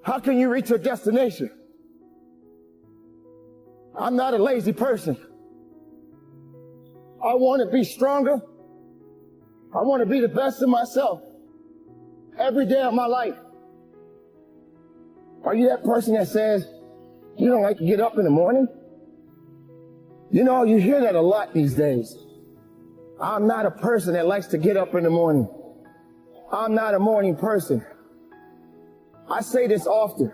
How can you reach your destination? I'm not a lazy person. I want to be stronger. I want to be the best of myself every day of my life. Are you that person that says you don't like to get up in the morning? You know, you hear that a lot these days. I'm not a person that likes to get up in the morning. I'm not a morning person. I say this often.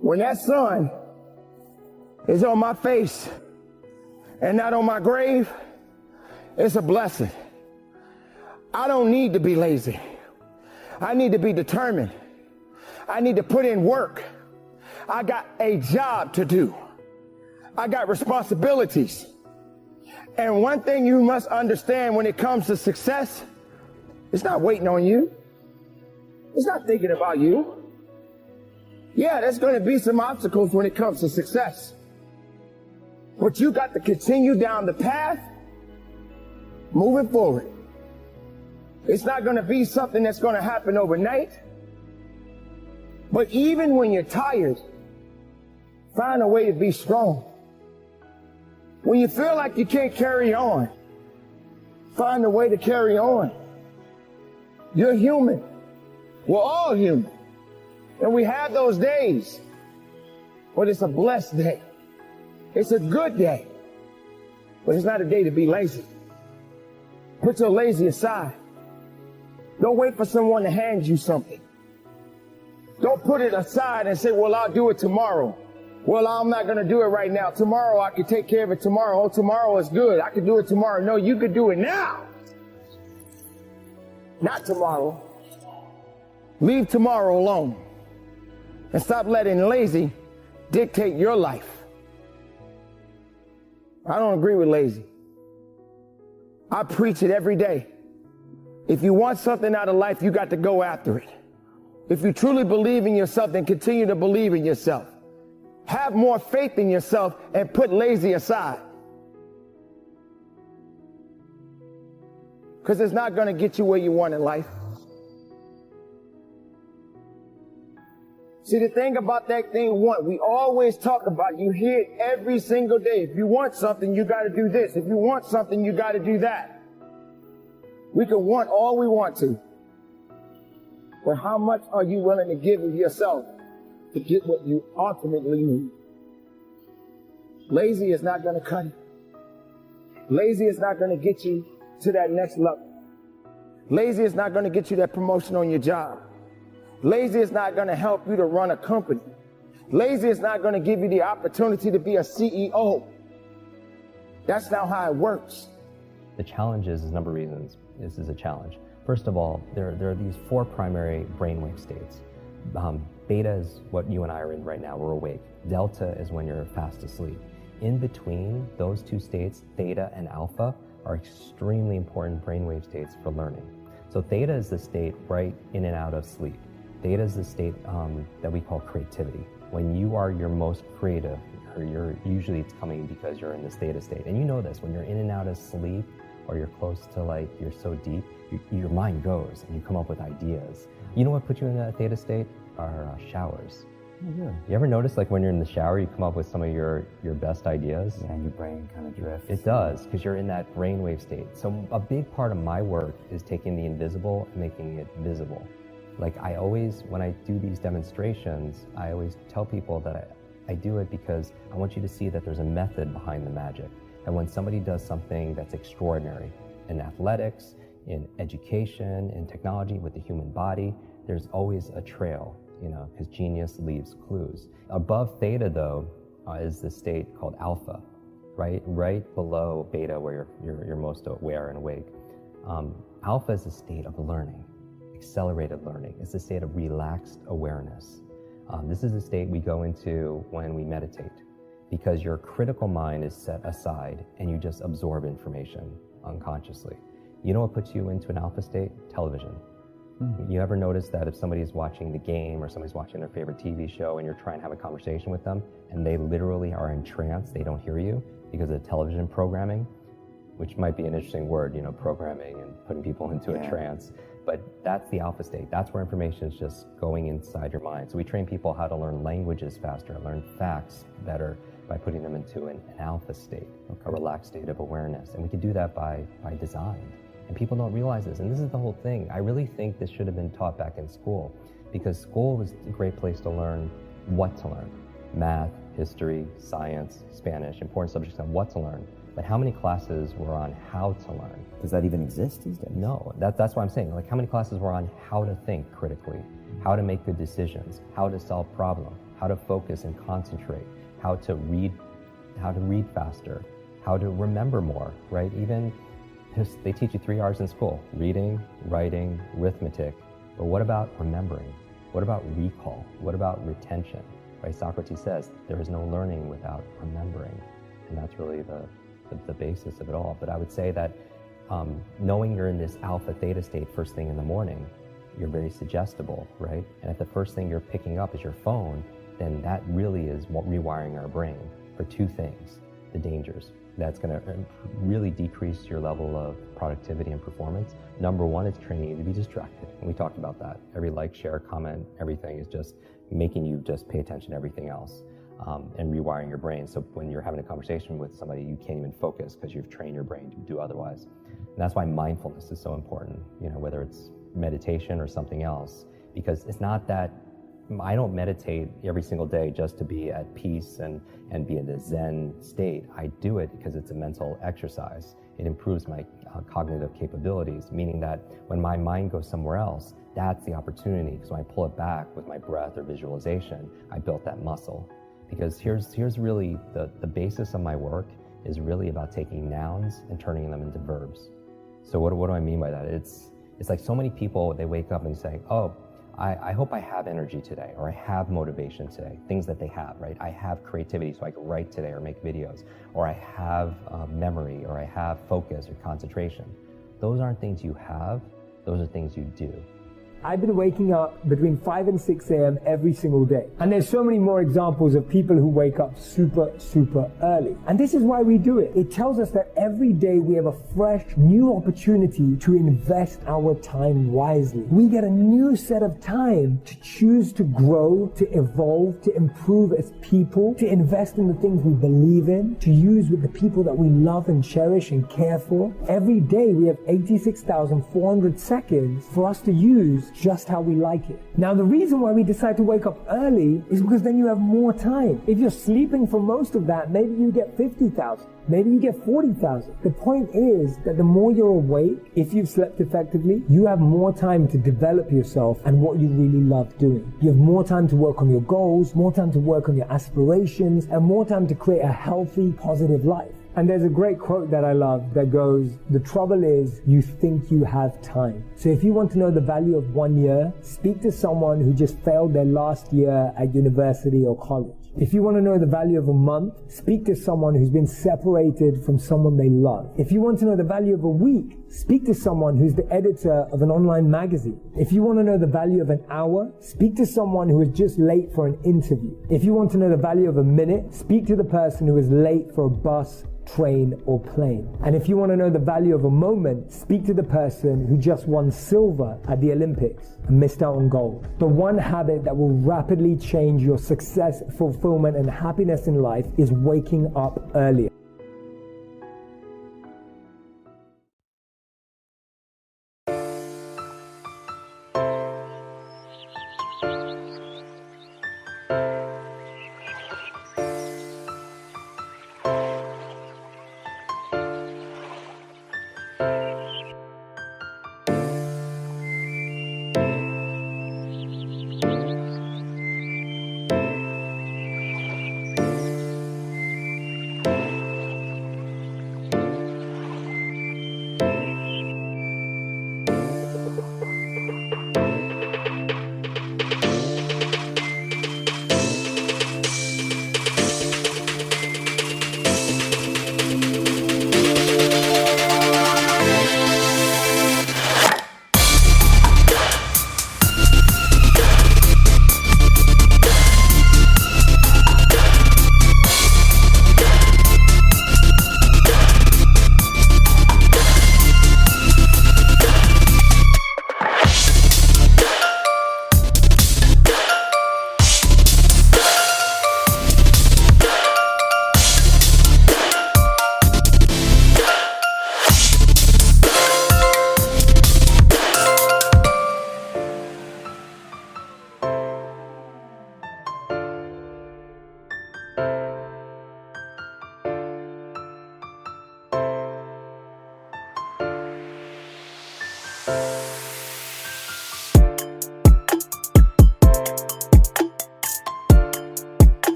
When that sun is on my face and not on my grave, it's a blessing. I don't need to be lazy. I need to be determined. I need to put in work. I got a job to do. I got responsibilities. And one thing you must understand when it comes to success, it's not waiting on you. It's not thinking about you. Yeah, there's going to be some obstacles when it comes to success. But you got to continue down the path, moving forward. It's not going to be something that's going to happen overnight. But even when you're tired, find a way to be strong. When you feel like you can't carry on, find a way to carry on. You're human. We're all human. And we have those days. But it's a blessed day. It's a good day. But it's not a day to be lazy. Put your lazy aside. Don't wait for someone to hand you something. Don't put it aside and say, well, I'll do it tomorrow. Well, I'm not going to do it right now. Tomorrow, I can take care of it tomorrow. Oh, tomorrow is good. I can do it tomorrow. No, you could do it now. Not tomorrow. Leave tomorrow alone. And stop letting lazy dictate your life. I don't agree with lazy. I preach it every day. If you want something out of life, you got to go after it. If you truly believe in yourself, then continue to believe in yourself. Have more faith in yourself and put lazy aside. Because it's not going to get you where you want in life. See, the thing about that thing want, we always talk about, you hear it every single day. If you want something, you got to do this. If you want something, you got to do that. We can want all we want to. But how much are you willing to give of yourself to get what you ultimately need? Lazy is not going to cut it. Lazy is not going to get you to that next level. Lazy is not going to get you that promotion on your job. Lazy is not going to help you to run a company. Lazy is not going to give you the opportunity to be a CEO. That's not how it works. The challenge is a number of reasons. This is a challenge. First of all, there are these 4 primary brainwave states. Beta is what you and I are in right now, we're awake. Delta is when you're fast asleep. In between those 2 states, theta and alpha, are extremely important brainwave states for learning. So theta is the state right in and out of sleep. Theta is the state that we call creativity. When you are your most creative, or usually it's coming because you're in this theta state. And you know this, when you're in and out of sleep, or you're close to like, you're so deep, your mind goes and you come up with ideas. You know what puts you in that theta state? Are showers. Yeah. You ever notice like when you're in the shower, you come up with some of your best ideas? Yeah, and your brain kind of drifts. It does, because you're in that brainwave state. So a big part of my work is taking the invisible and making it visible. Like I always, when I do these demonstrations, I always tell people that I do it because I want you to see that there's a method behind the magic. And when somebody does something that's extraordinary in athletics, in education, in technology, with the human body, there's always a trail, you know, because genius leaves clues. Above theta, though, is the state called alpha, right below beta, where you're most aware and awake. Alpha is a state of learning, accelerated learning. It's a state of relaxed awareness. This is a state we go into when we meditate, because your critical mind is set aside and you just absorb information unconsciously. You know what puts you into an alpha state? Television. You ever notice that if somebody's watching the game or somebody's watching their favorite TV show and you're trying to have a conversation with them and they literally are in trance, they don't hear you because of the television programming, which might be an interesting word, you know, programming and putting people into a trance. But that's the alpha state. That's where information is just going inside your mind. So we train people how to learn languages faster, learn facts better by putting them into an alpha state, a relaxed state of awareness. And we can do that by design. And people don't realize this. And this is the whole thing. I really think this should have been taught back in school, because school was a great place to learn what to learn. Math, history, science, Spanish, important subjects on what to learn. But how many classes were on how to learn? Does that even exist these days? No, that's what I'm saying. Like, how many classes were on how to think critically, how to make good decisions, how to solve problems, how to focus and concentrate, how to read faster, how to remember more, right? Even they teach you 3 R's in school: reading, writing, arithmetic. But what about remembering? What about recall? What about retention? Right? Socrates says there is no learning without remembering, and that's really the basis of it all. But I would say that knowing you're in this alpha theta state first thing in the morning, you're very suggestible, right? And if the first thing you're picking up is your phone, then that really is rewiring our brain for two things: the dangers. That's going to really decrease your level of productivity and performance. Number one, it's training you to be distracted. And we talked about that. Every like, share, comment, everything is just making you just pay attention to everything else. And rewiring your brain. So when you're having a conversation with somebody, you can't even focus because you've trained your brain to do otherwise. And that's why mindfulness is so important, whether it's meditation or something else, because it's not that I don't meditate every single day just to be at peace and be in a Zen state. I do it because it's a mental exercise. It improves my cognitive capabilities, meaning that when my mind goes somewhere else, that's the opportunity, because when I pull it back with my breath or visualization, I built that muscle. Because here's really the basis of my work is really about taking nouns and turning them into verbs. So what do I mean by that? It's like so many people, they wake up and say, oh, I hope I have energy today, or I have motivation today, things that they have, right? I have creativity so I can write today or make videos, or I have memory, or I have focus or concentration. Those aren't things you have, those are things you do. I've been waking up between 5 and 6 a.m. every single day. And there's so many more examples of people who wake up super, super early. And this is why we do it. It tells us that every day we have a fresh, new opportunity to invest our time wisely. We get a new set of time to choose to grow, to evolve, to improve as people, to invest in the things we believe in, to use with the people that we love and cherish and care for. Every day we have 86,400 seconds for us to use just how we like it. Now, the reason why we decide to wake up early is because then you have more time. If you're sleeping for most of that, maybe you get 50,000. Maybe you get 40,000. The point is that the more you're awake, if you've slept effectively, you have more time to develop yourself and what you really love doing. You have more time to work on your goals, more time to work on your aspirations, and more time to create a healthy, positive life. And there's a great quote that I love that goes, "The trouble is you think you have time." So if you want to know the value of 1 year, speak to someone who just failed their last year at university or college. If you want to know the value of a month, speak to someone who's been separated from someone they love. If you want to know the value of a week, speak to someone who's the editor of an online magazine. If you want to know the value of an hour, speak to someone who is just late for an interview. If you want to know the value of a minute, speak to the person who is late for a bus, train, or plane. And if you want to know the value of a moment, speak to the person who just won silver at the Olympics and missed out on gold. The one habit that will rapidly change your success, fulfillment, and happiness in life is waking up earlier.